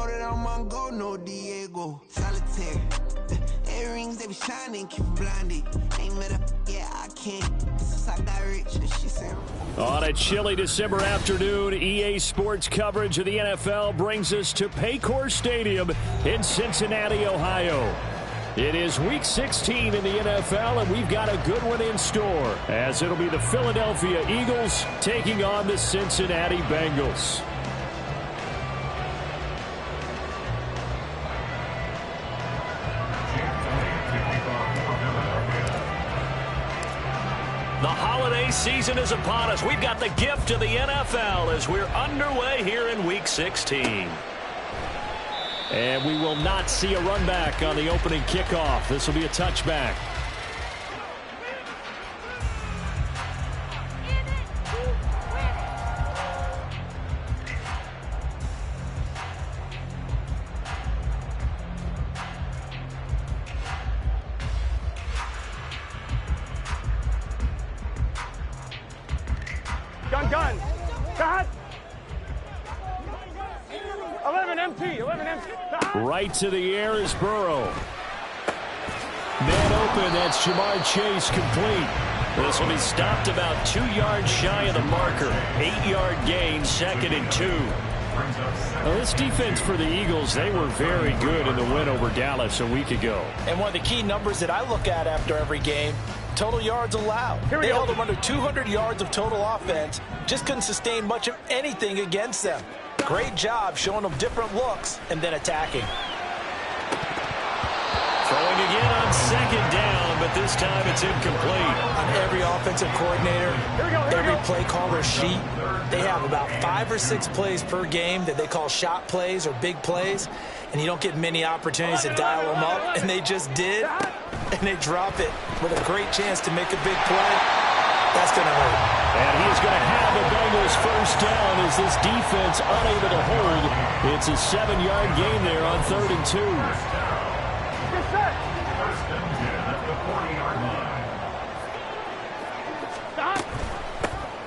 know that I'm on go, no Diego. Solitaire. Earrings, they be shining, keep blinded. Ain't met up, yeah, I can't. Since I got rich, and she said. On a chilly December afternoon, EA Sports coverage of the NFL brings us to Paycor Stadium in Cincinnati, Ohio. It is Week 16 in the NFL, and we've got a good one in store, as it'll be the Philadelphia Eagles taking on the Cincinnati Bengals. The holiday season is upon us. We've got the gift of the NFL as we're underway here in Week 16. And we will not see a run back on the opening kickoff. This will be a touchback. Gun. Cut. 11 empty. Right to the air is Burrow. Man open, that's Jamar Chase complete. This will be stopped about 2 yards shy of the marker. 8-yard gain, 2nd and 2. Well, this defense for the Eagles, they were very good in the win over Dallas a week ago. And one of the key numbers that I look at after every game, total yards allowed. They held them under 200 yards of total offense. Just couldn't sustain much of anything against them. Great job showing them different looks and then attacking. Throwing again on 2nd down, but this time it's incomplete. On every offensive coordinator, every play caller sheet, they have about 5 or 6 plays per game that they call shot plays or big plays, and you don't get many opportunities to dial them up, and they just did, and they drop it with a great chance to make a big play. That's going to hurt. And he's going to have the Bengals first down as this defense unable to hold. It's a 7-yard gain there on 3rd and 2.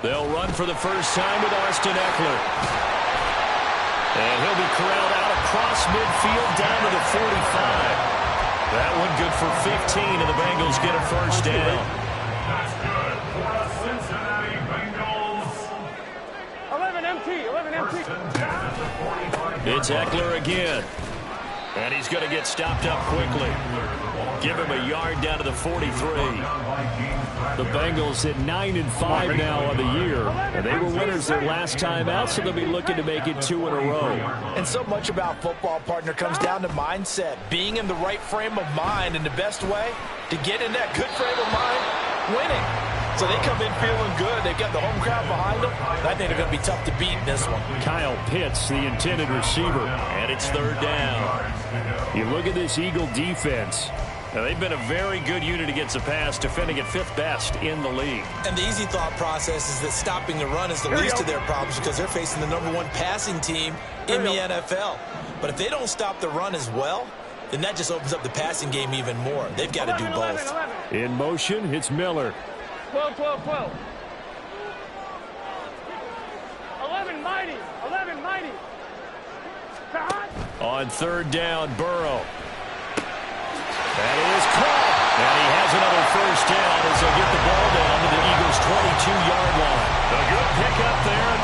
They'll run for the first time with Austin Eckler. And he'll be corralled out across midfield down to the 45. That one good for 15, and the Bengals get a first down. That's good for the Cincinnati Bengals. 11 empty. It's Eckler again. And he's going to get stopped up quickly. Give him a yard down to the 43. The Bengals at 9-5 now on the year. And they were winners their last time out, so they'll be looking to make it 2 in a row. And so much about football, partner, comes down to mindset. Being in the right frame of mind, and the best way to get in that good frame of mind, winning. So they come in feeling good. They've got the home crowd behind them. I think they're going to be tough to beat in this one. Kyle Pitts, the intended receiver. And it's 3rd down. You look at this Eagle defense. Now, they've been a very good unit against the pass, defending at 5th best in the league. And the easy thought process is that stopping the run is the least of their problems because they're facing the #1 passing team in the NFL. But if they don't stop the run as well, then that just opens up the passing game even more. They've got to do both. In motion, it's Miller. 12. 11 mighty. On 3rd down, Burrow. That is caught. And he has another first down as they get the ball down to the Eagles' 22-yard line. A good pickup there,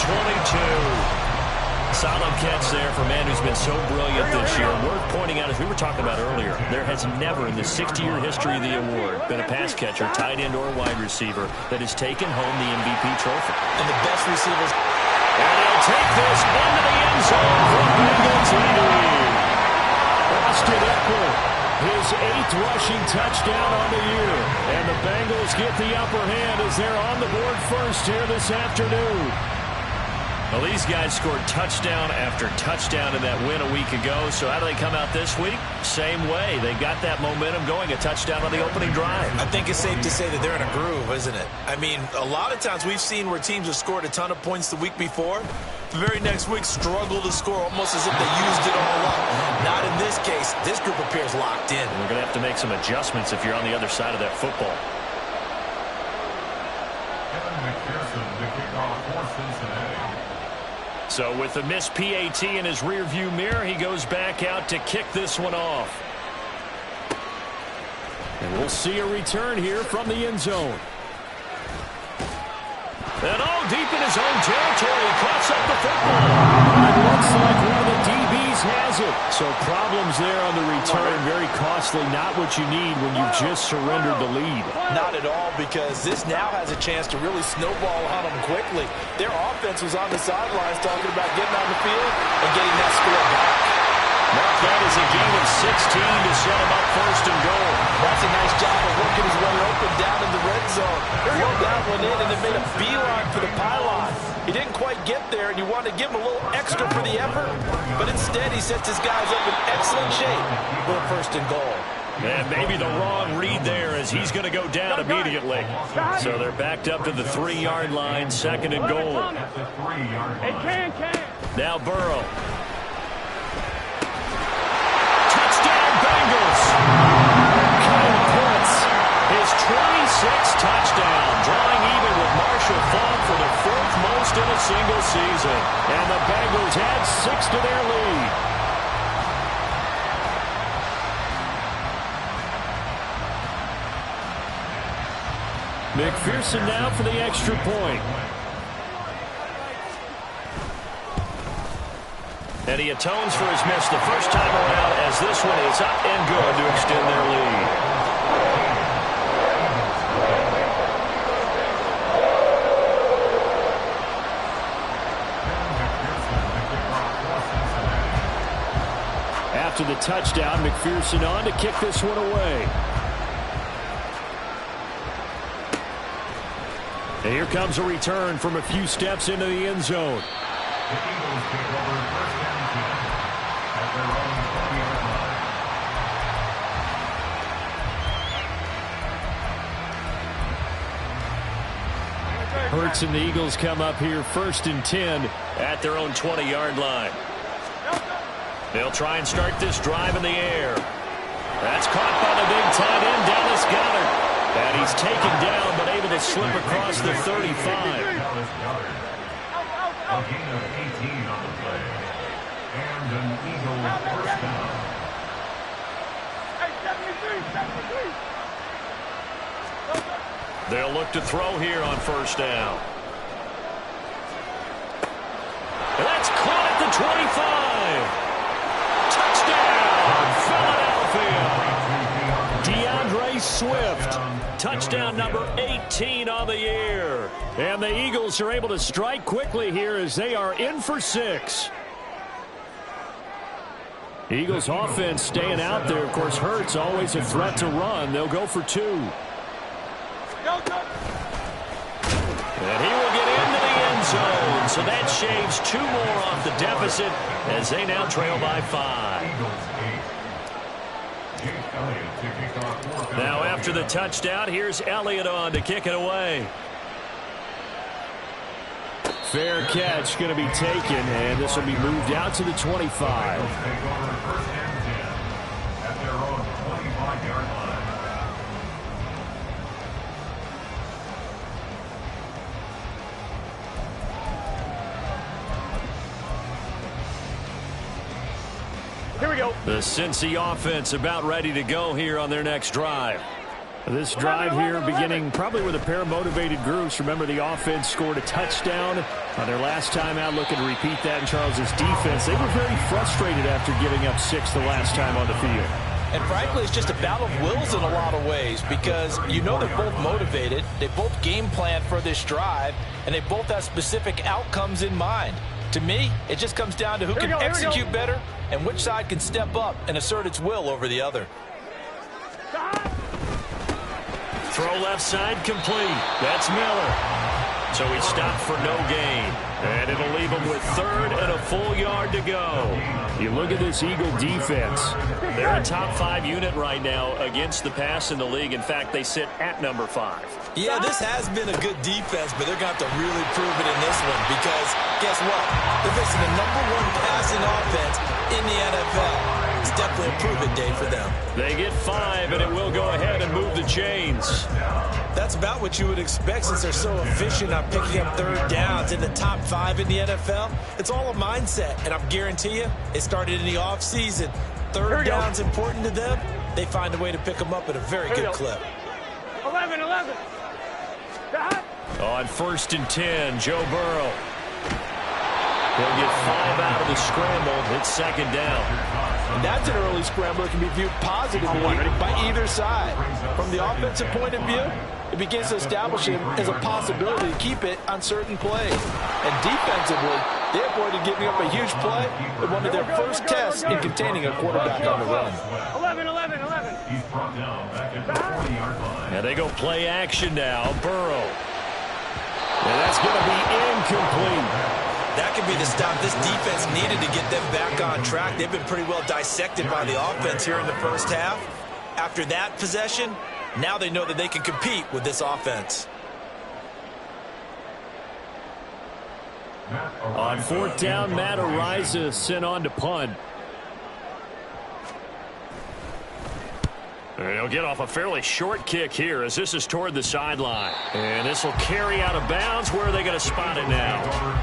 22. Solid catch there for a man who's been so brilliant this year. Worth pointing out, as we were talking about earlier, there has never in the 60-year history of the award been a pass catcher, tight end, or wide receiver that has taken home the MVP trophy. And the best receivers. And he'll take this into the end zone for Bengals lead. Austin Eckler, his 8th rushing touchdown on the year. And the Bengals get the upper hand as they're on the board first here this afternoon. Well, these guys scored touchdown after touchdown in that win a week ago. So how do they come out this week? Same way. They got that momentum going, a touchdown on the opening drive. I think it's safe to say that they're in a groove, isn't it? I mean, a lot of times we've seen where teams have scored a ton of points the week before. The very next week struggle to score almost as if they used it all up. Not in this case. This group appears locked in. And we're going to have to make some adjustments if you're on the other side of that football. So with the missed PAT in his rearview mirror, he goes back out to kick this one off. And we'll see a return here from the end zone. And deep in his own territory, he cuts up the football. And it looks like one of the DBs has it. So problems there on the return, very costly, not what you need when you've just surrendered the lead. Not at all, because this now has a chance to really snowball on them quickly. Their offense was on the sidelines talking about getting on the field and getting that score back. Mark that is a gain of 16 to set him up first and goal. That's a nice job of working his way open down in the red zone. Throw that one in and then made a beeline for the pylon. He didn't quite get there, and you wanted to give him a little extra for the effort, but instead he sets his guys up in excellent shape for a first and goal. And maybe the wrong read there, as he's going to go down immediately. So they're backed up to the 3-yard line, second and goal. Hey, can. Now Burrow. Bengals. Kyle Pitts, his 26th touchdown, drawing even with Marshall Faulk for the 4th most in a single season. And the Bengals add 6 to their lead. McPherson now for the extra point. And he atones for his miss the first time around, as this one is up and good to extend their lead. After the touchdown, McPherson on to kick this one away. And here comes a return from a few steps into the end zone. The Eagles take over first and 10 at their own 20-yard line. Hurts and the Eagles come up here first and 10 at their own 20-yard line. They'll try and start this drive in the air. That's caught by the big tight end, Dallas Goedert. And he's taken down, but able to slip across the 35. A gain of 18 on the play. And an Eagle first down. They'll look to throw here on first down. And that's caught at the 25. Touchdown, Philadelphia. DeAndre Swift. Touchdown number 18 on the year. And the Eagles are able to strike quickly here as they are in for 6. Eagles offense staying out there. Of course, Hurts always a threat to run. They'll go for 2. And he will get into the end zone. So that shaves 2 more off the deficit as they now trail by 5. Now after the touchdown, here's Elliott on to kick it away. Fair catch going to be taken, and this will be moved out to the 25. Here we go. The Cincy offense about ready to go here on their next drive. This drive here beginning probably with a pair of motivated groups. Remember, the offense scored a touchdown on their last time out, looking to repeat that in Charles's defense. They were very frustrated after giving up 6 the last time on the field. And frankly, it's just a battle of wills in a lot of ways, because you know they're both motivated, they both game plan for this drive, and they both have specific outcomes in mind. To me, it just comes down to who can execute better and which side can step up and assert its will over the other. Throw left side complete. That's Miller. So he stopped for no gain. And it'll leave him with 3rd and a full yard to go. You look at this Eagle defense. They're a top 5 unit right now against the pass in the league. In fact, they sit at number 5. Yeah, this has been a good defense, but they're going to have to really prove it in this one, because guess what? They're facing the #1 passing offense in the NFL. It's definitely a prove-it day for them. They get 5, and it will go ahead and move the chains. That's about what you would expect since they're so efficient on picking up third downs in the top 5 in the NFL. It's all a mindset, and I'm guarantee you it started in the offseason. Third down's important to them. They find a way to pick them up at a very good clip. 11. On 1st and 10, Joe Burrow. He'll get 5 out of the scramble. It's 2nd down. And that's an early scramble that can be viewed positively by either side. From the offensive point of view, it begins to establish him as a possibility to keep it on certain plays. And defensively, they avoided giving up a huge play in one of their first tests in containing a quarterback on the run. 11. He's brought down back at the 40-yard line. And they go play action now. Burrow. And that's going to be incomplete. That could be the stop this defense needed to get them back on track. They've been pretty well dissected by the offense here in the first half. After that possession, now they know that they can compete with this offense. On 4th down, Matt Araiza sent on to punt. He'll get off a fairly short kick here as this is toward the sideline. And this will carry out of bounds. Where are they going to spot it now?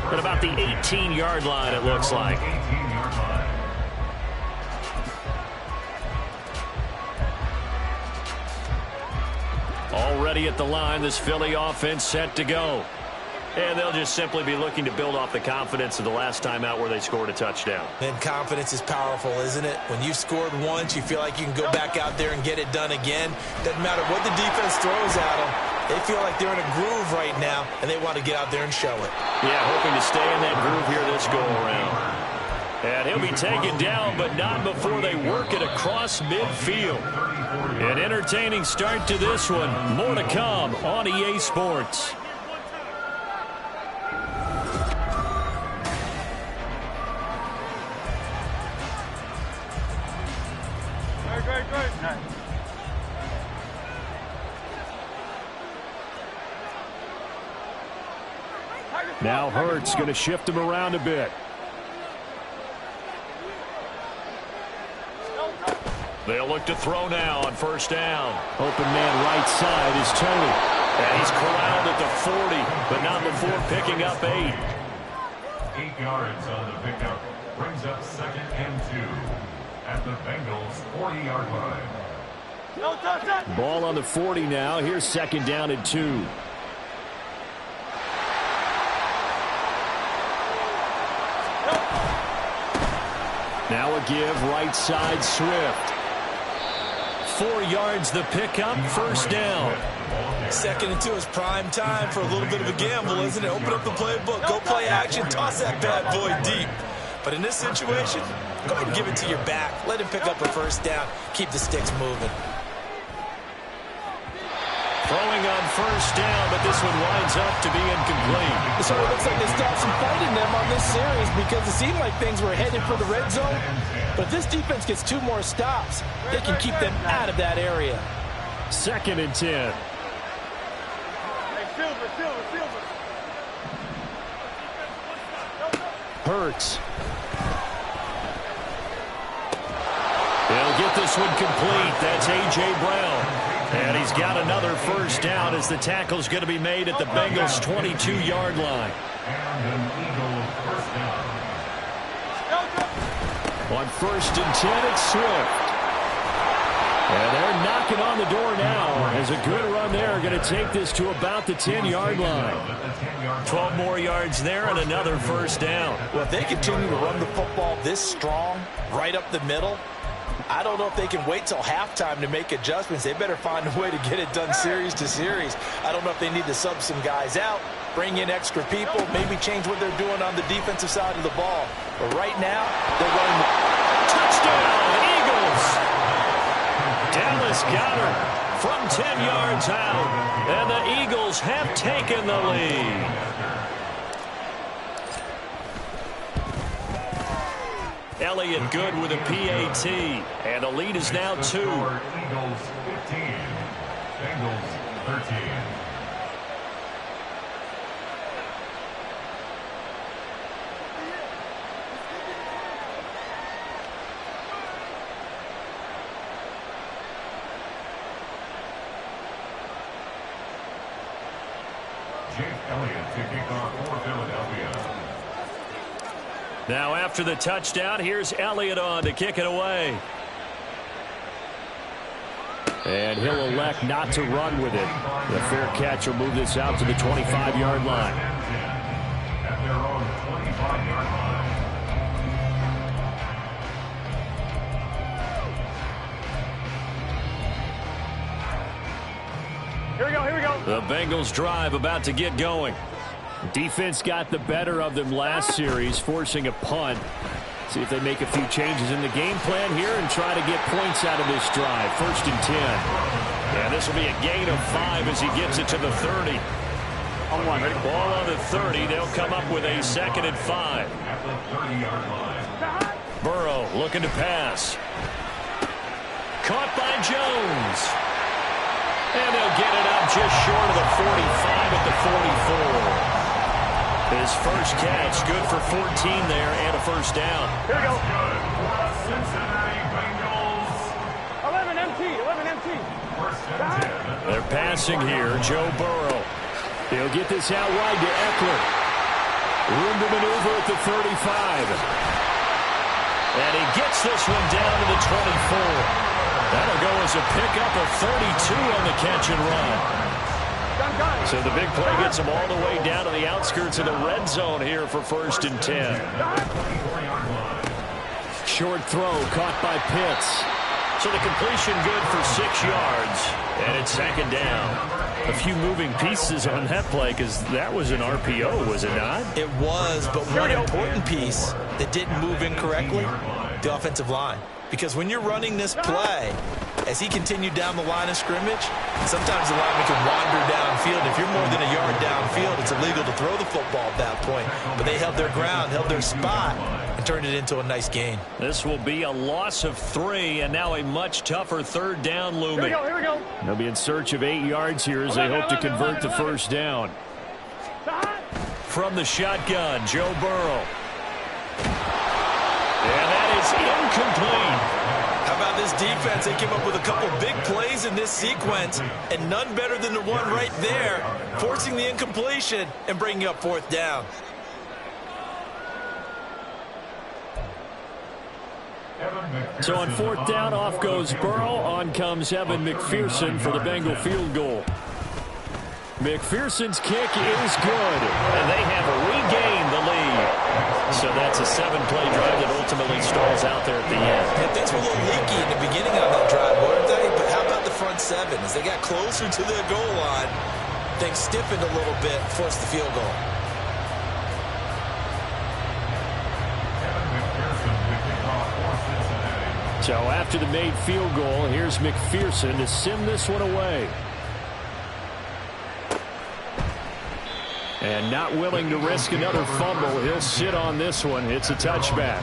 At about the 18-yard line, it looks like. 18-yard line. Already at the line, this Philly offense set to go. And they'll just simply be looking to build off the confidence of the last time out where they scored a touchdown. And confidence is powerful, isn't it? When you've scored once, you feel like you can go back out there and get it done again. Doesn't matter what the defense throws at them. They feel like they're in a groove right now, and they want to get out there and show it. Yeah, hoping to stay in that groove here this go-around. And he'll be taken down, but not before they work it across midfield. An entertaining start to this one. More to come on EA Sports. Now Hurts going to shift him around a bit. They'll look to throw now on 1st down. Open man right side is Tony. And he's corralled at the 40, but not before picking up 8. 8 yards on the pickup. Brings up 2nd and 2 at the Bengals 40-yard line. Ball on the 40 now. Here's 2nd down and 2. Now a give right side Swift. 4 yards the pickup, 1st down. 2nd and 2 is prime time for a little bit of a gamble, isn't it? Open up the playbook, go play action, toss that bad boy deep. But in this situation, go ahead and give it to your back. Let him pick up a 1st down. Keep the sticks moving. Throwing on 1st down, but this one winds up to be incomplete. It sort of looks like they stopped some fight in them on this series because it seemed like things were headed for the red zone. But if this defense gets 2 more stops, they can keep them out of that area. 2nd and 10. Silver. Hurts. They'll get this one complete. That's A.J. Brown. And he's got another 1st down as the tackle's going to be made at the Bengals' 22-yard line. And an Eagles 1st down. On 1st and 10, it's Swift. And they're knocking on the door now as a good run there. Going to take this to about the 10-yard line. 12 more yards there and another 1st down. Well, if they continue to run the football this strong, right up the middle, I don't know if they can wait till halftime to make adjustments. They better find a way to get it done series to series. I don't know if they need to sub some guys out, bring in extra people, maybe change what they're doing on the defensive side of the ball. But right now, they're running the touchdown, Eagles. Dallas Goedert from 10 yards out, and the Eagles have taken the lead. Elliott good with a PAT, and the lead is now 2. Eagles 15, Bengals 13. Elliott to kick off for Philadelphia. Now after the touchdown, here's Elliott on to kick it away. And he'll elect not to run with it. The fair catch will move this out to the 25-yard line. At their own 25-yard line. Here we go, here we go. The Bengals drive about to get going. Defense got the better of them last series, forcing a punt. See if they make a few changes in the game plan here and try to get points out of this drive. 1st and 10. And this will be a gain of 5 as he gets it to the 30. On one, ready? Ball on the 30. They'll come up with a 2nd and 5. At the 30-yard line. Burrow looking to pass. Caught by Jones. And they'll get it up just short of the 45 at the 44. His first catch, good for 14 there and a first down. Here we go. Good for the Cincinnati Bengals. 11 MT, 11 MT. 1st and 10. They're passing here. Joe Burrow. They'll get this out wide to Eckler. Room to maneuver at the 35. And he gets this one down to the 24. That'll go as a pickup of 32 on the catch and run. So the big play gets him all the way down to the outskirts of the red zone here for 1st and 10. Short throw caught by Pitts. So the completion good for 6 yards. And it's 2nd down. A few moving pieces on that play because that was an RPO, was it not? It was, but one important piece that didn't move incorrectly, the offensive line. Because when you're running this play, as he continued down the line of scrimmage, sometimes the lineman can wander downfield. If you're more than a yard downfield, it's illegal to throw the football at that point. But they held their ground, held their spot, and turned it into a nice gain. This will be a loss of 3, and now a much tougher 3rd down looming. Here we go, here we go. They'll be in search of 8 yards here as they hope to convert the 1st down. From the shotgun, Joe Burrow. And that is incomplete. How about this defense? They came up with a couple big plays in this sequence, and none better than the one right there, forcing the incompletion and bringing up 4th down. So on 4th down, off goes Burrow. On comes Evan McPherson for the Bengal field goal. McPherson's kick is good, and they have regained the lead. So that's a 7-play drive that ultimately stalls out there at the end. And things were a little leaky in the beginning on that drive, weren't they? But how about the front 7? As they got closer to their goal line, things stiffened a little bit, forced the field goal. So after the made field goal, here's McPherson to send this one away. And not willing to risk another fumble, he'll sit on this one. It's a touchback.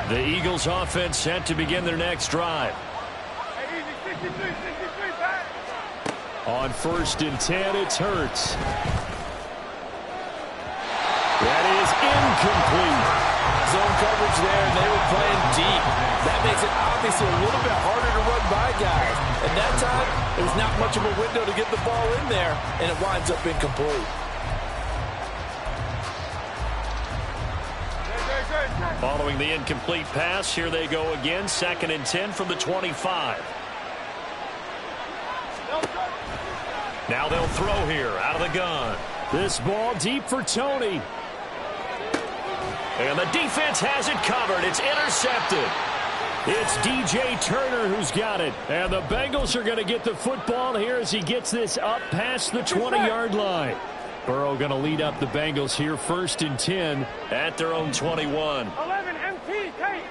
The Eagles offense set to begin their next drive. On 1st and 10, it's Hurts. That is incomplete. Zone coverage there, and they were playing deep. That makes it obviously a little bit harder to run by guys. And that time, there's not much of a window to get the ball in there, and it winds up incomplete. Following the incomplete pass, here they go again. 2nd and 10 from the 25. Now they'll throw here out of the gun. This ball deep for Tony. And the defense has it covered. It's intercepted. It's DJ Turner who's got it. And the Bengals are going to get the football here as he gets this up past the 20-yard line. Burrow going to lead up the Bengals here 1st and 10 at their own 21. 11 MT, Kate.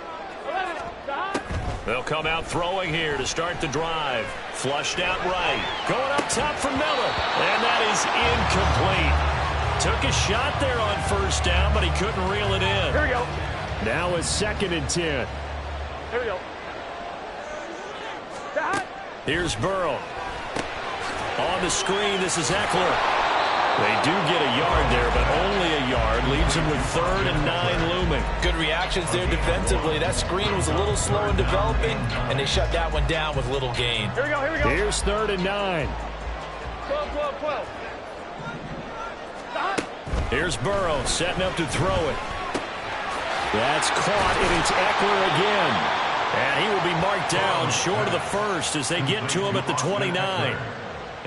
11. They'll come out throwing here to start the drive. Flushed out right. Going up top for Miller. And that is incomplete. Took a shot there on 1st down, but he couldn't reel it in. Here we go. Now it's 2nd and 10. Here we go. Here's Burrow. On the screen, this is Eckler. They do get a yard there, but only a yard. Leaves them with 3rd and 9 looming. Good reactions there defensively. That screen was a little slow in developing, and they shut that one down with little gain. Here we go, here we go. Here's 3rd and 9. 12, 12, 12. Stop. Here's Burrow setting up to throw it. That's caught, and it's Eckler again. And he will be marked down short of the first as they get to him at the 29.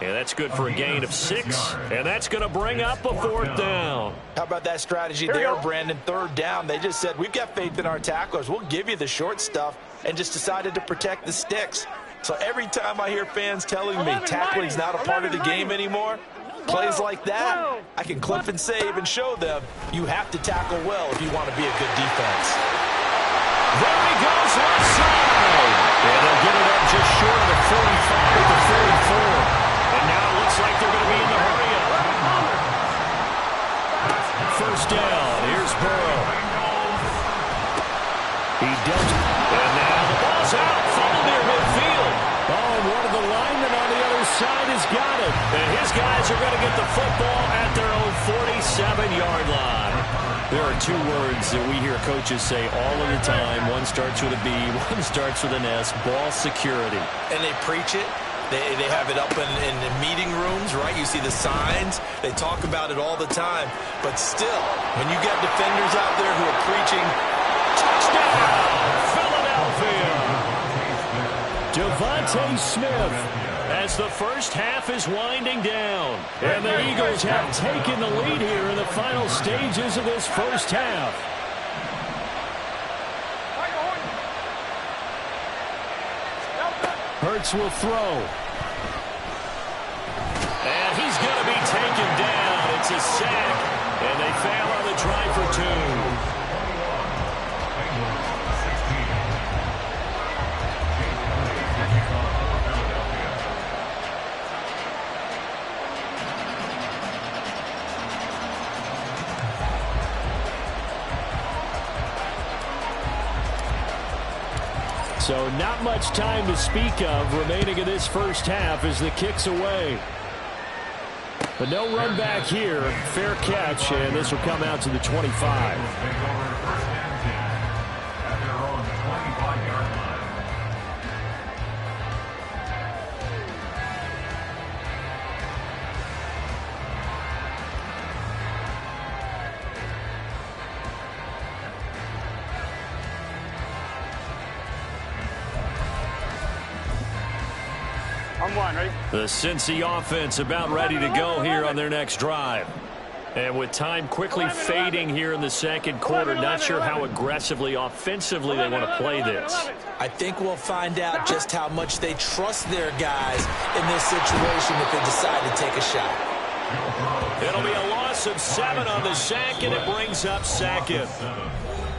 And that's good for a gain of 6. And that's going to bring up a 4th down. How about that strategy there, Brandon? 3rd down. They just said, we've got faith in our tacklers. We'll give you the short stuff, and just decided to protect the sticks. So every time I hear fans telling me tackling's not a part of the game anymore, plays like that, I can clip and save and show them you have to tackle well if you want to be a good defense. There he goes left side. And they'll get it up just short of the 45 at the 44. And now it looks like they're going to be in the hurry-up. 1st down. Here's Burrow. He does it. And now the ball's out. Fumble near midfield. Oh, and one of the linemen on the other side has got it. And his guys are going to get the football at their own 47-yard line. There are 2 words that we hear coaches say all of the time. One starts with a B, one starts with an S, ball security. And they preach it. They have it up in meeting rooms, right? You see the signs. They talk about it all the time. But still, when you get defenders out there who are preaching, touchdown, Philadelphia! Devontae Smith as the first half is winding down. And the Eagles have taken the lead here in the final stages of this first half. Hurts will throw. And he's going to be taken down. It's a sack. And they fail on the try for 2. So not much time to speak of remaining in this first half as the kick's away. But no run back here. Fair catch, and this will come out to the 25. The Cincy offense about ready to go here on their next drive. And with time quickly fading here in the second quarter, not sure how aggressively, offensively they want to play this. I think we'll find out just how much they trust their guys in this situation if they decide to take a shot. It'll be a loss of 7 on the sack, and it brings up 2nd.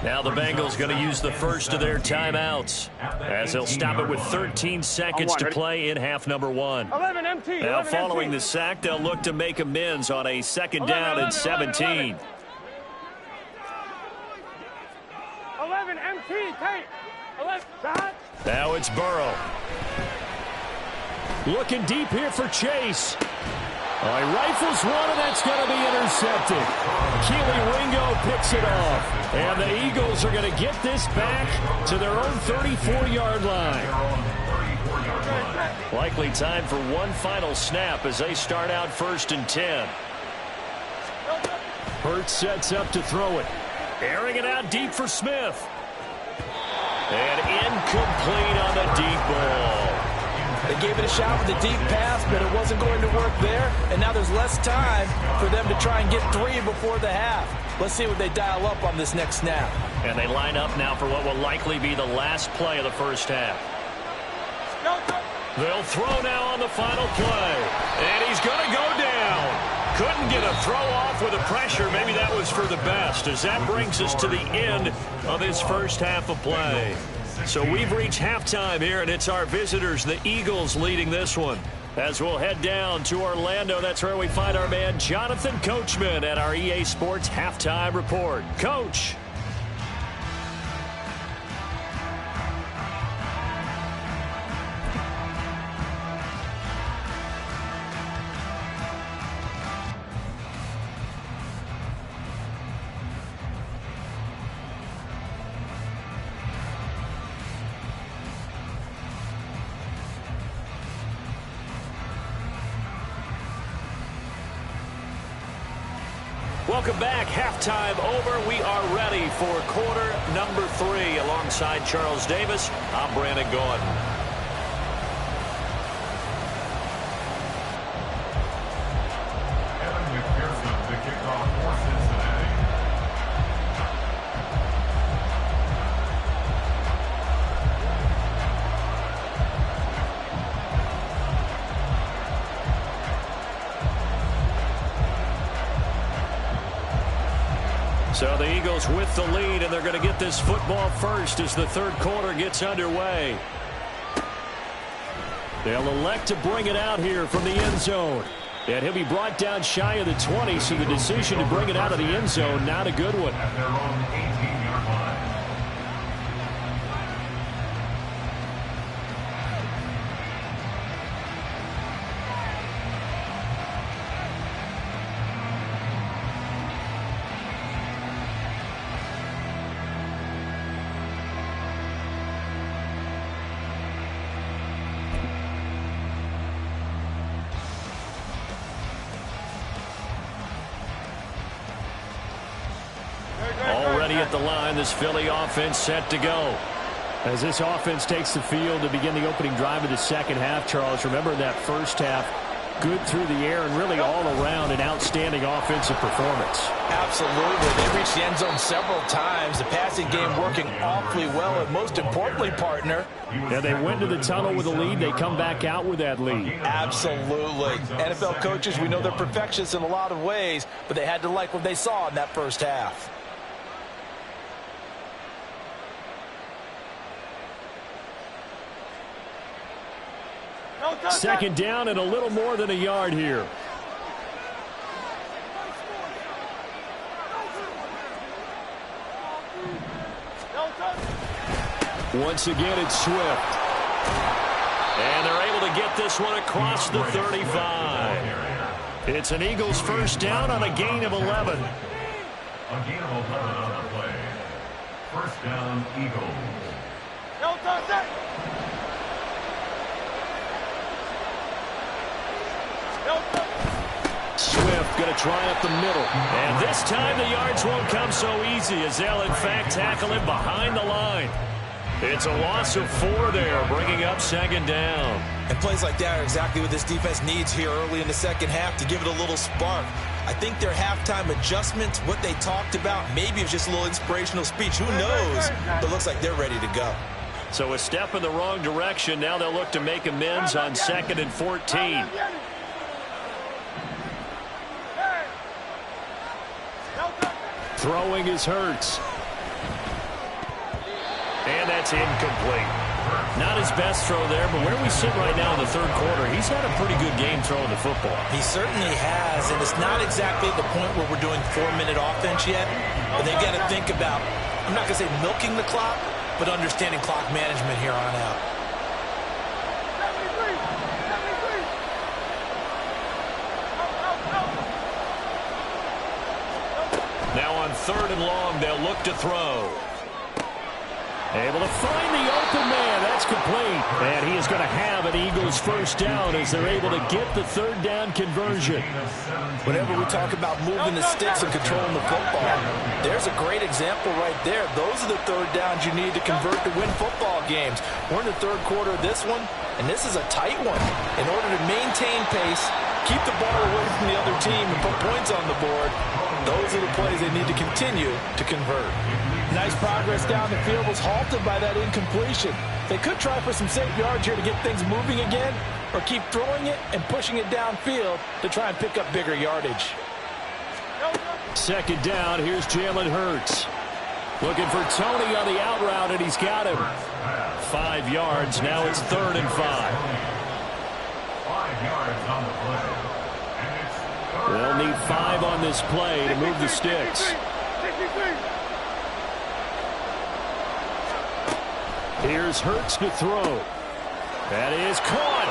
Now the Bengals going to use the first of their timeouts as they'll stop it with 13 seconds to play in half number 1. Now following the sack, they'll look to make amends on a 2nd down and 17. 11 MT, take. 11, now it's Burrow. Looking deep here for Chase. He rifles one, and that's going to be intercepted. Keely Ringo picks it off. And the Eagles are going to get this back to their own 34-yard line. Likely time for one final snap as they start out 1st and 10. Hurts sets up to throw it. Airing it out deep for Smith. And incomplete on the deep ball. They gave it a shot with the deep pass, but it wasn't going to work there. And now there's less time for them to try and get 3 before the half. Let's see what they dial up on this next snap. And they line up now for what will likely be the last play of the first half. They'll throw now on the final play. And he's going to go down. Couldn't get a throw off with the pressure. Maybe that was for the best, as that brings us to the end of this first half of play. So we've reached halftime here, and it's our visitors, the Eagles, leading this one. As we'll head down to Orlando, that's where we find our man Jonathan Coachman at our EA Sports Halftime Report. Coach. Welcome back. Halftime over. We are ready for quarter number 3. Alongside Charles Davis, I'm Brandon Gaudin. Evan McPherson to kick off for Cincinnati. So the Eagles with the lead, and they're going to get this football first as the third quarter gets underway. They'll elect to bring it out here from the end zone. And he'll be brought down shy of the 20, so the decision to bring it out of the end zone, not a good one. At their own 18-yard line. Already at the line, this Philly offense set to go. As this offense takes the field to begin the opening drive of the second half, Charles, remember that first half, good through the air and really all around an outstanding offensive performance. Absolutely. They reached the end zone several times. The passing game working awfully well, and most importantly, partner. Yeah, they went to the tunnel with a lead. They come back out with that lead. Absolutely. NFL coaches, we know they're perfectionists in a lot of ways, but they had to like what they saw in that first half. Second down and a little more than a yard here. Once again, it's Swift. And they're able to get this one across the 35. It's an Eagles first down on a gain of 11. A gain of 11 on the play. First down, Eagles. Swift going to try up the middle. And this time the yards won't come so easy as they'll, in fact, tackle him behind the line. It's a loss of 4 there, bringing up second down. And plays like that are exactly what this defense needs here early in the second half to give it a little spark. I think their halftime adjustments, what they talked about, maybe it's just a little inspirational speech. Who knows? But it looks like they're ready to go. So a step in the wrong direction. Now they'll look to make amends on 2nd and 14. Throwing is Hurts. And that's incomplete. Not his best throw there, but where we sit right now in the third quarter, he's had a pretty good game throwing the football. He certainly has, and it's not exactly at the point where we're doing 4-minute offense yet, but they've got to think about, I'm not going to say milking the clock, but understanding clock management here on out. Now on 3rd and long, they'll look to throw. Able to find the open man. That's complete. And he is going to have an Eagles first down as they're able to get the third down conversion. Whenever we talk about moving the sticks and controlling the football, there's a great example right there. Those are the third downs you need to convert to win football games. We're in the third quarter of this one, and this is a tight one. In order to maintain pace, keep the ball away from the other team, and put points on the board, those are the plays they need to continue to convert. Nice progress down the field was halted by that incompletion. They could try for some safe yards here to get things moving again, or keep throwing it and pushing it downfield to try and pick up bigger yardage. Second down, here's Jalen Hurts. Looking for Tony on the out route, and he's got him. 5 yards, now it's 3rd and 5. 5 yards on the play. And it's third. They'll need 5 on this play to move the sticks. Here's Hurts to throw. That is caught.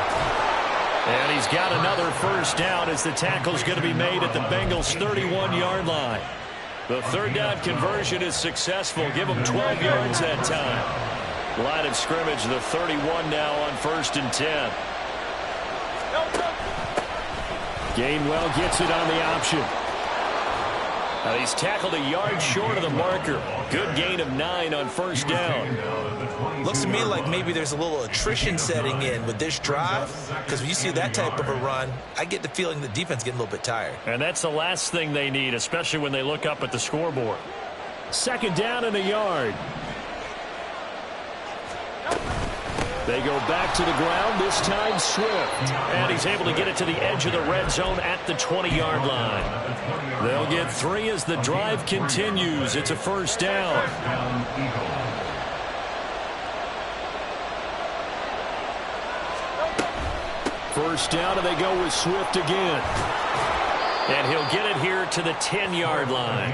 And he's got another first down as the tackle's going to be made at the Bengals' 31-yard line. The third down conversion is successful. Give them 12 yards that time. Line of scrimmage, the 31 now on 1st and 10. Gainwell gets it on the option. He's tackled a yard short of the marker. Good gain of 9 on first down. Looks to me like maybe there's a little attrition setting in with this drive, because when you see that type of a run, I get the feeling the defense getting a little bit tired. And that's the last thing they need, especially when they look up at the scoreboard. Second down and a yard. They go back to the ground, this time Swift. And he's able to get it to the edge of the red zone at the 20-yard line. They'll get 3 as the drive continues. It's a first down. First down, and they go with Swift again. And he'll get it here to the 10-yard line.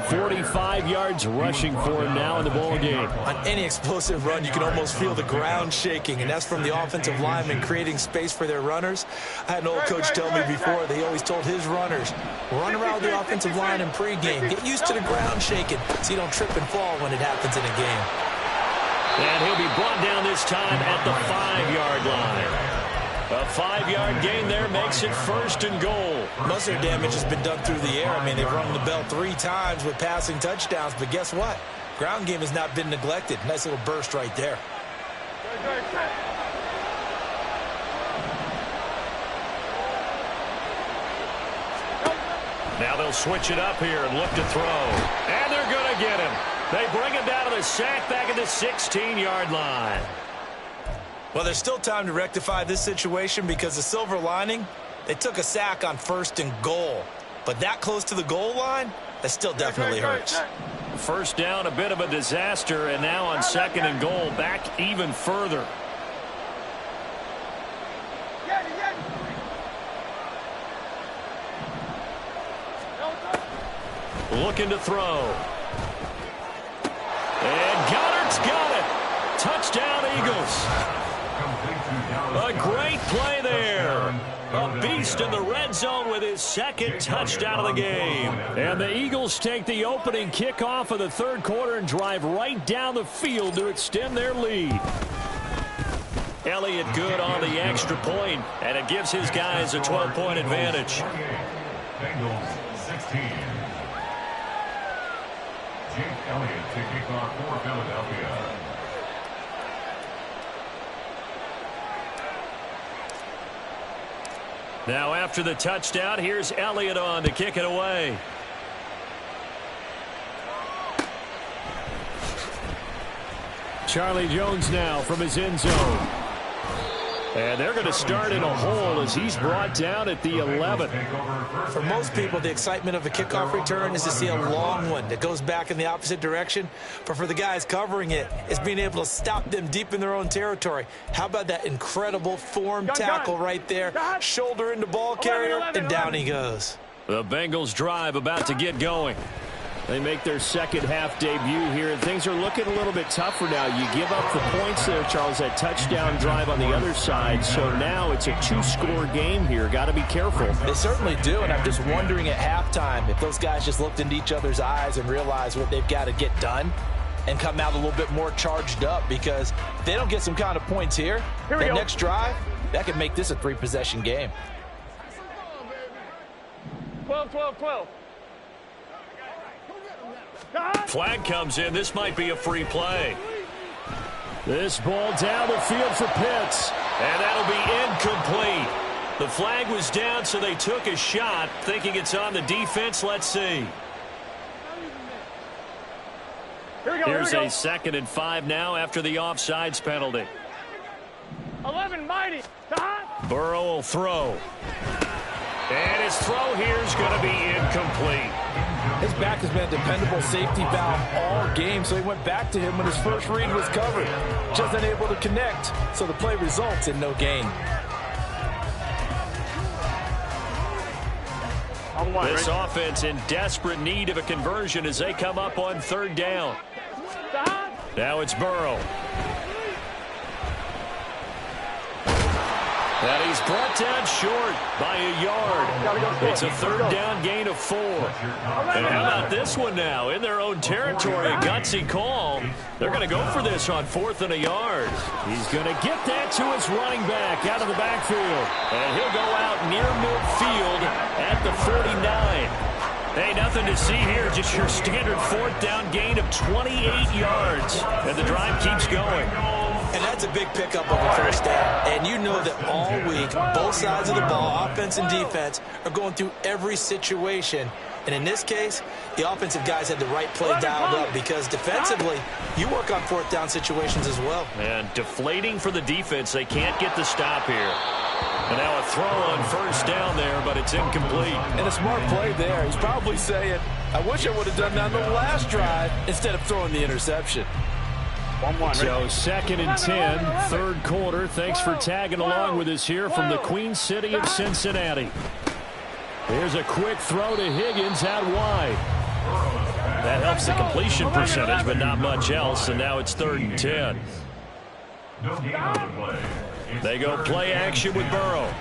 45 yards rushing for him now in the ball game. On any explosive run, you can almost feel the ground shaking, and that's from the offensive linemen creating space for their runners. I had an old coach tell me before, they always told his runners, run around the offensive line in pregame. Get used to the ground shaking so you don't trip and fall when it happens in a game. And he'll be brought down this time at the 5-yard line. A 5-yard gain there makes it first and goal. Most of their damage has been done through the air. I mean, they've rung the bell 3 times with passing touchdowns, but guess what? Ground game has not been neglected. Nice little burst right there. Now they'll switch it up here and look to throw. And they're going to get him. They bring him down to the sack back at the 16-yard line. Well, there's still time to rectify this situation because the silver lining, they took a sack on first and goal. But that close to the goal line, that still definitely hurts. First down, a bit of a disaster, and now on second and goal, back even further. Looking to throw. And Goddard's got it. Touchdown, Eagles. A great play there. A beast in the red zone with his second touchdown of the game. And the Eagles take the opening kickoff of the third quarter and drive right down the field to extend their lead. Elliott good on the extra point, and it gives his guys a 12-point advantage. Bengals 16. Jake Elliott to kick off for Philadelphia. Now after the touchdown, here's Elliott on to kick it away. Charlie Jones now from his end zone. And they're going to start in a hole as he's brought down at the 11. For most people, the excitement of a kickoff return is to see a long one that goes back in the opposite direction. But for the guys covering it, it's being able to stop them deep in their own territory. How about that incredible form tackle right there? Shoulder into ball carrier, and down he goes. The Bengals drive about to get going. They make their second half debut here, and things are looking a little bit tougher now. You give up the points there, Charles, that touchdown drive on the other side. So now it's a 2-score game here. Got to be careful. They certainly do, and I'm just wondering at halftime if those guys just looked into each other's eyes and realized what they've got to get done and come out a little bit more charged up, because if they don't get some kind of points here that next drive, that could make this a 3-possession game. 12, 12, 12. Flag comes in. This might be a free play. This ball down the field for Pitts. And that'll be incomplete. The flag was down, so they took a shot, thinking it's on the defense. Let's see. Here's a 2nd and 5 now after the offsides penalty. 11 mighty. Burrow will throw. And his throw here is going to be incomplete. His back has been a dependable safety valve all game, so he went back to him when his first read was covered. Just unable to connect, so the play results in no gain. This offense in desperate need of a conversion as they come up on 3rd down. Now it's Burrow. And he's brought down short by a yard. It's a 3rd down gain of 4. And how about this one now? In their own territory, a gutsy call. They're going to go for this on 4th and a yard. He's going to get that to his running back out of the backfield. And he'll go out near midfield at the 49. Hey, nothing to see here. Just your standard fourth down gain of 28 yards. And the drive keeps going. And that's a big pickup of a first down. And you know that all week, both sides of the ball, offense and defense, are going through every situation. And in this case, the offensive guys had the right play dialed up because defensively, you work on fourth down situations as well. And deflating for the defense. They can't get the stop here. And now a throw on first down there, but it's incomplete. And a smart play there. He's probably saying, I wish I would have done that on the last drive instead of throwing the interception. So 2nd and 10, third quarter. Thanks for tagging along with us here from the Queen City of Cincinnati. Here's a quick throw to Higgins out wide. That helps the completion percentage, but not much else. And now it's 3rd and 10. They go play action with Burrow.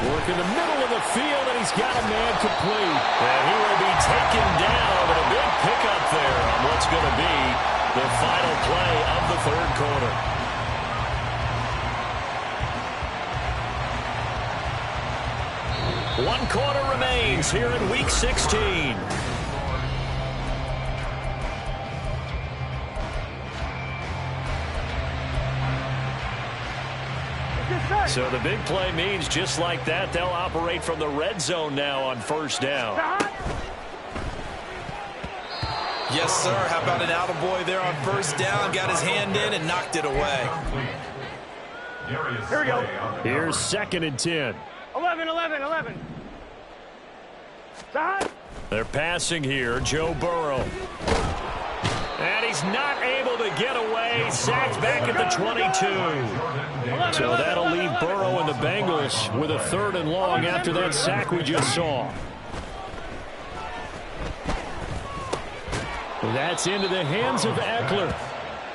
Work in the middle of the field, and he's got a man complete. And he will be taken down, and a big pickup there on what's going to be the final play of the third quarter. One quarter remains here in Week 16. So the big play means just like that, they'll operate from the red zone now on first down. Yes, sir. How about an attaboy there on first down? Got his hand in and knocked it away. Here we go. Here's 2nd and 10. 11. They're passing here. Joe Burrow. And he's not able to get away. Sacked back at the 22. So that'll leave Burrow and the Bengals with a 3rd and long after that sack we just saw. That's into the hands of Eckler.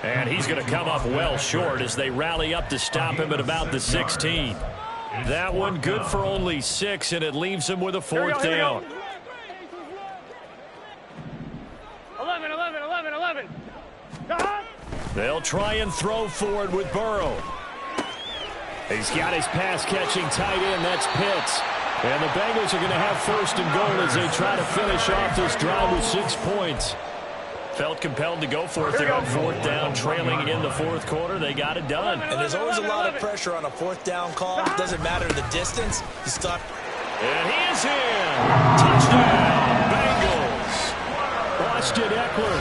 And he's going to come up well short as they rally up to stop him at about the 16. That one good for only 6, and it leaves him with a 4th down. 11. They'll try and throw for it with Burrow. He's got his pass-catching tight end. That's Pitts. And the Bengals are going to have 1st and goal as they try to finish off this drive with 6 points. Felt compelled to go for it there on 4th down, trailing in the 4th quarter. They got it done. And there's always a lot of pressure on a 4th down call. Doesn't matter the distance. You stop. And he is in. Touchdown, Bengals. Austin Eckler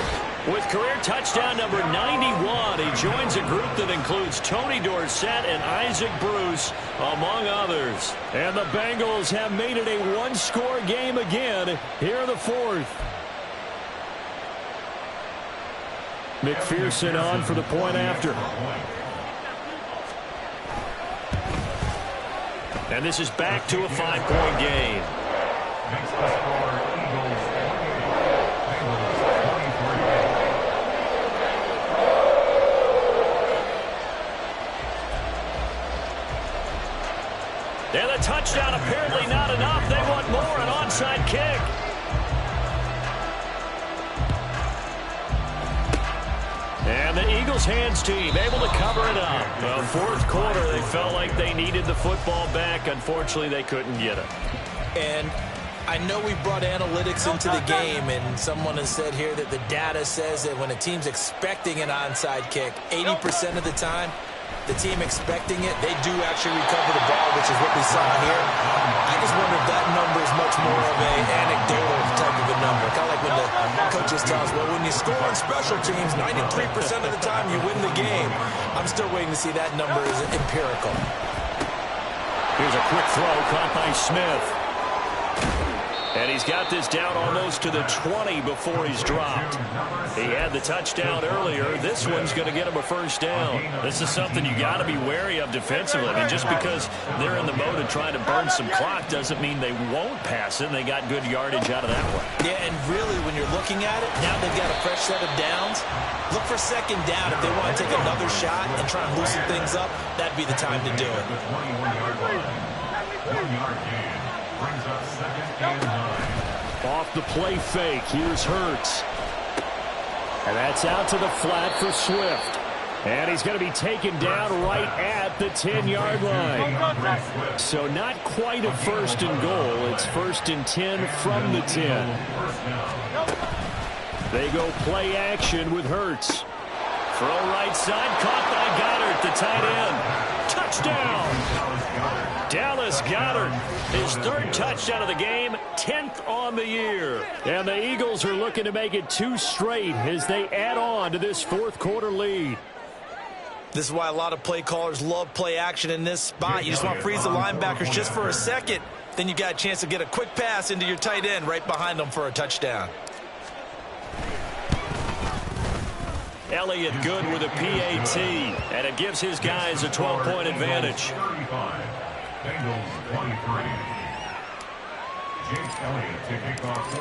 with career touchdown number 91. He joins a group that includes Tony Dorsett and Isaac Bruce, among others. And the Bengals have made it a one-score game again here in the 4th. McPherson on for the point after. And this is back to a 5-point game. Makes the score Eagles 28, Bengals 23. And the touchdown apparently not enough. They want more, an onside kick. And the Eagles hands team able to cover it up. Well, 4th quarter, they felt like they needed the football back. Unfortunately, they couldn't get it. And I know we brought analytics into the game, and someone has said here that the data says that when a team's expecting an onside kick, 80% of the time, the team expecting it, they do actually recover the ball, which is what we saw here. I just wonder if that number is much more of an anecdotal type of a number. Kind of like when the coaches tell us, well, when you score on special teams, 93% of the time you win the game. I'm still waiting to see that number is empirical. Here's a quick throw caught by Smith. And he's got this down almost to the 20 before he's dropped. He had the touchdown earlier. This one's going to get him a 1st down. This is something you got to be wary of defensively. I mean, just because they're in the mode of trying to burn some clock doesn't mean they won't pass it. And they got good yardage out of that one. Yeah, and really, when you're looking at it, now they've got a fresh set of downs. Look for 2nd down. If they want to take another shot and try and loosen things up, that'd be the time to do it. 21-yard line. 1-yard gain. Brings up 2nd and 9. Off the play fake, here's Hurts. And that's out to the flat for Swift. And he's going to be taken down right at the 10-yard line. So not quite a first and goal. It's first and 10 from the 10. They go play action with Hurts. Throw right side, caught by Goddard, the tight end. Touchdown! Dallas Goedert, his third touchdown of the game, 10th on the year. And the Eagles are looking to make it 2 straight as they add on to this fourth quarter lead. This is why a lot of play callers love play action in this spot. You just want to freeze the linebackers just for a second. Then you got a chance to get a quick pass into your tight end right behind them for a touchdown. Elliott good with a PAT, and it gives his guys a 12-point advantage.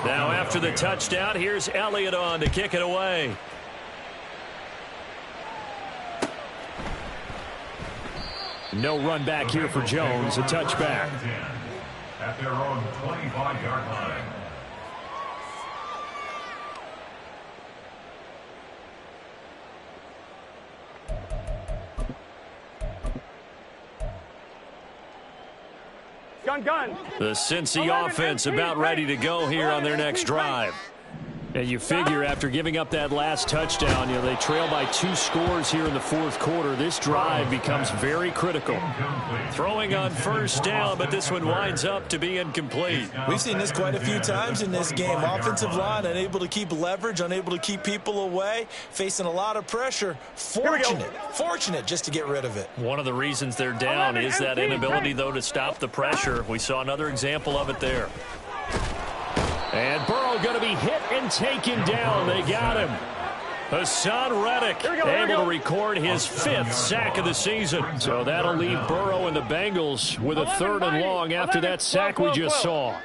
Now after the touchdown, here's Elliott on to kick it away. No run back here for Jones, a touchback. At their own 25-yard line. Gun. The Cincy offense about ready to go here on their next drive. And you figure after giving up that last touchdown, they trail by 2 scores here in the fourth quarter. This drive becomes very critical. Throwing on first down, but this one winds up to be incomplete. We've seen this quite a few times in this game. Offensive line unable to keep leverage, unable to keep people away, facing a lot of pressure. Fortunate just to get rid of it. One of the reasons they're down is that inability, though, to stop the pressure. We saw another example of it there. And Burrow going to be hit and taken down. They got him. Hassan Reddick able to record his 5th sack of the season. So that'll leave Burrow and the Bengals with a 3rd and long after that sack we just saw.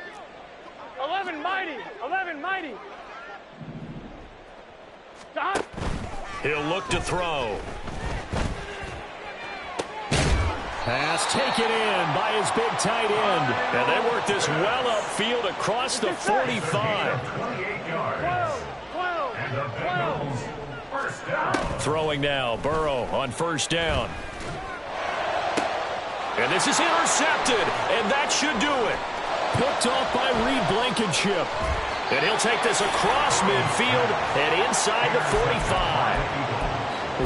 11 mighty. Stop. He'll look to throw. Pass taken in by his big tight end. And they work this well upfield across the 45. 12. Throwing now, Burrow on first down. And this is intercepted, and that should do it. Picked off by Reed Blankenship. And he'll take this across midfield and inside the 45.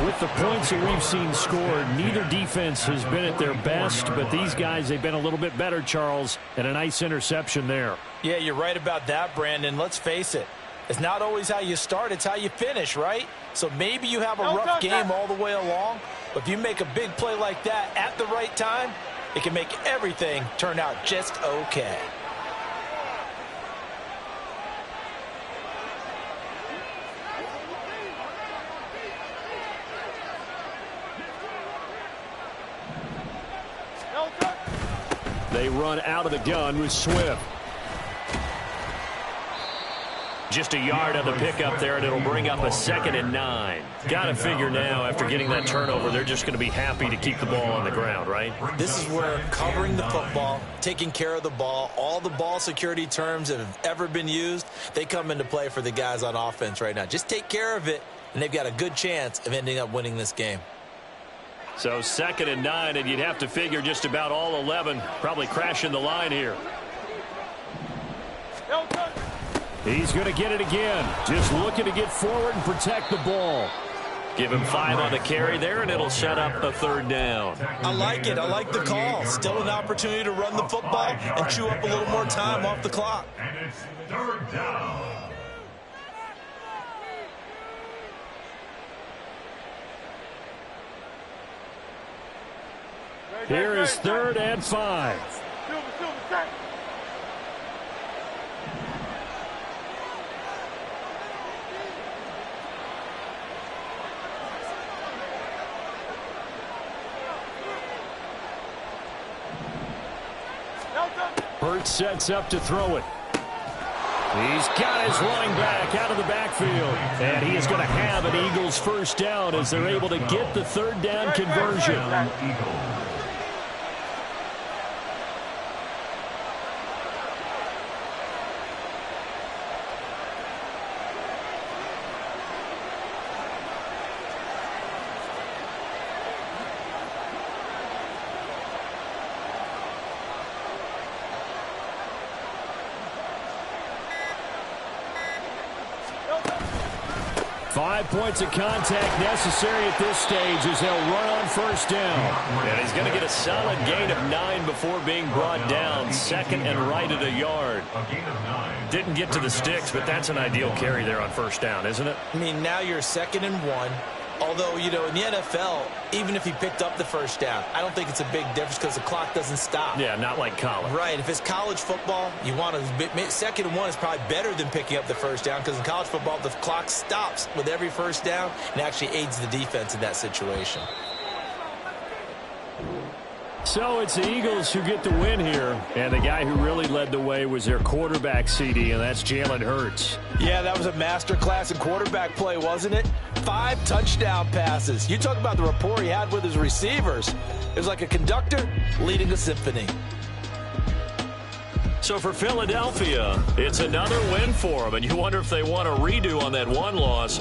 With the points that we've seen scored, neither defense has been at their best, but these guys, they've been a little bit better, Charles, and a nice interception there. Yeah, you're right about that, Brandon. Let's face it. It's not always how you start, it's how you finish, right? So maybe you have a rough game all the way along, but if you make a big play like that at the right time, it can make everything turn out just okay. They run out of the gun with Swift. Just a yard on the pickup there, and it'll bring up a 2nd and 9. Got to figure now, after getting that turnover, they're just going to be happy to keep the ball on the ground, right? This is where covering the football, taking care of the ball, all the ball security terms that have ever been used, they come into play for the guys on offense right now. Just take care of it, and they've got a good chance of ending up winning this game. So 2nd and 9, and you'd have to figure just about all 11 probably crashing the line here. He's going to get it again. Just looking to get forward and protect the ball. Give him 5 on the carry there, and it'll set up a 3rd down. I like it. I like the call. Still an opportunity to run the football and chew up a little more time off the clock. And it's 3rd down. Here is 3rd and 5. Hurts sets up to throw it. He's got his running back out of the backfield. And he is going to have an Eagles 1st down as they're able to get the 3rd down conversion. 5 points of contact necessary at this stage as they'll run on first down. And he's going to get a solid gain of 9 before being brought down. Second and right at a yard. Didn't get to the sticks, but that's an ideal carry there on first down, isn't it? I mean, now you're 2nd and 1. Although, you know, in the NFL, even if he picked up the first down, I don't think it's a big difference because the clock doesn't stop. Yeah, not like college. Right. If it's college football, you want to 2nd and 1 is probably better than picking up the first down because in college football, the clock stops with every first down and actually aids the defense in that situation. So it's the Eagles who get the win here, and the guy who really led the way was their quarterback, CD, and that's Jalen Hurts. Yeah, that was a masterclass in quarterback play, wasn't it? 5 touchdown passes. You talk about the rapport he had with his receivers. It was like a conductor leading a symphony. So for Philadelphia, it's another win for them, and you wonder if they want a redo on that one loss.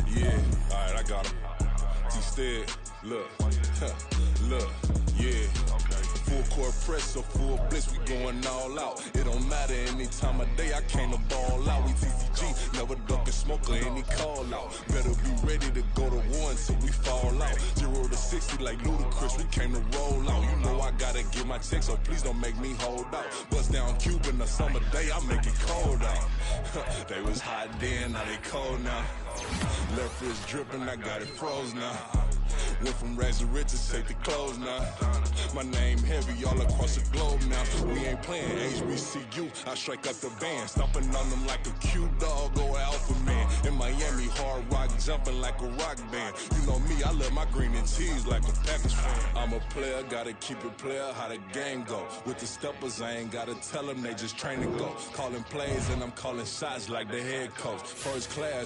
Yeah, all right, I got him. T-Stead, look, yeah. Full court press or full blitz, we going all out. It don't matter any time of day, I came to ball out. We TCG, never duck a smoker, any call out. Better be ready to go to war until we fall out. 0 to 60 like Ludacris, we came to roll out. You know I gotta get my check, so please don't make me hold out. Bust down Cuban a summer day, I make it cold out. They was hot then, now they cold now. Left wrist dripping, I got it froze now. Went from rags to riches, take the clothes now. My name heavy all across the globe now. We ain't playing HBCU, I strike up the band. Stomping on them like a cute dog or alpha man. In Miami, hard rock jumping like a rock band. You know me, I love my green and cheese like a Packers fan. I'm a player, gotta keep it player, how the game go. With the steppers, I ain't gotta tell them, they just train to go. Calling plays and I'm calling shots like the head coach. First class.